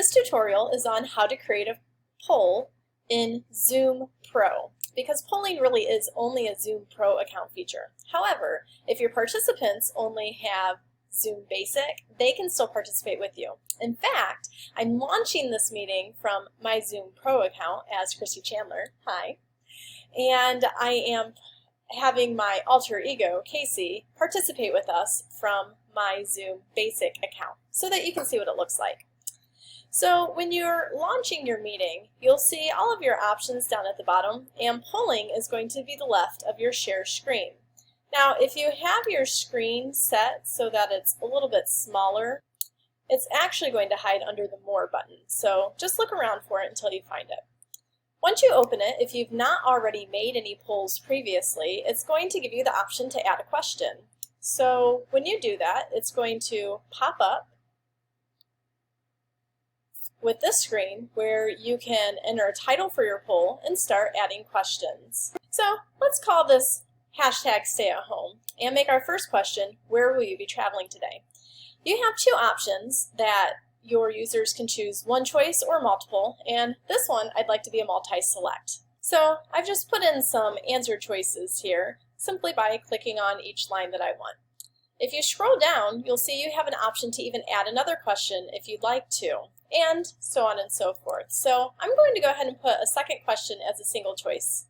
This tutorial is on how to create a poll in Zoom Pro, because polling really is only a Zoom Pro account feature. However, if your participants only have Zoom Basic, they can still participate with you. In fact, I'm launching this meeting from my Zoom Pro account as Christy Chandler. Hi. And I am having my alter ego, Casey, participate with us from my Zoom Basic account so that you can see what it looks like. So when you're launching your meeting, you'll see all of your options down at the bottom, and polling is going to be the left of your share screen. Now, if you have your screen set so that it's a little bit smaller, it's actually going to hide under the More button. So just look around for it until you find it. Once you open it, if you've not already made any polls previously, it's going to give you the option to add a question. So when you do that, it's going to pop up with this screen where you can enter a title for your poll and start adding questions. So let's call this #StayAtHome and make our first question, where will you be traveling today? You have two options that your users can choose, one choice or multiple, and this one I'd like to be a multi-select. So I've just put in some answer choices here simply by clicking on each line that I want. If you scroll down, you'll see you have an option to even add another question if you'd like to, and so on and so forth. So I'm going to go ahead and put a second question as a single choice.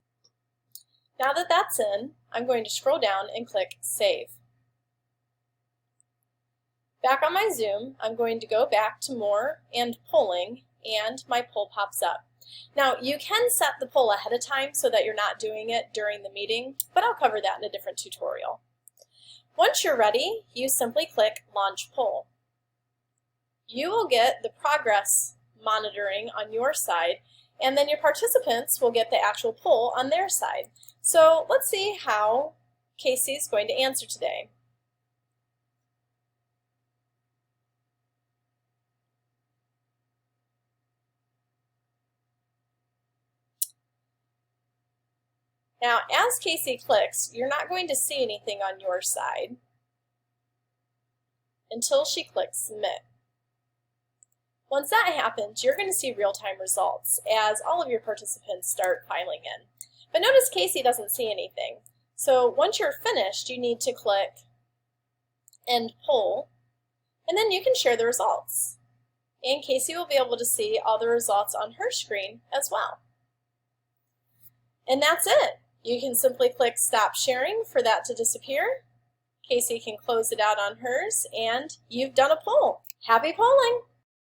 Now that that's in, I'm going to scroll down and click Save. Back on my Zoom, I'm going to go back to More and Polling, and my poll pops up. Now, you can set the poll ahead of time so that you're not doing it during the meeting, but I'll cover that in a different tutorial. Once you're ready, you simply click Launch Poll. You will get the progress monitoring on your side, and then your participants will get the actual poll on their side. So let's see how Casey's going to answer today. Now, as Casey clicks, you're not going to see anything on your side until she clicks Submit. Once that happens, you're going to see real-time results as all of your participants start filing in. But notice Casey doesn't see anything. So once you're finished, you need to click End Poll, and then you can share the results. And Casey will be able to see all the results on her screen as well. And that's it. You can simply click Stop Sharing for that to disappear. Casey can close it out on hers, and you've done a poll. Happy polling!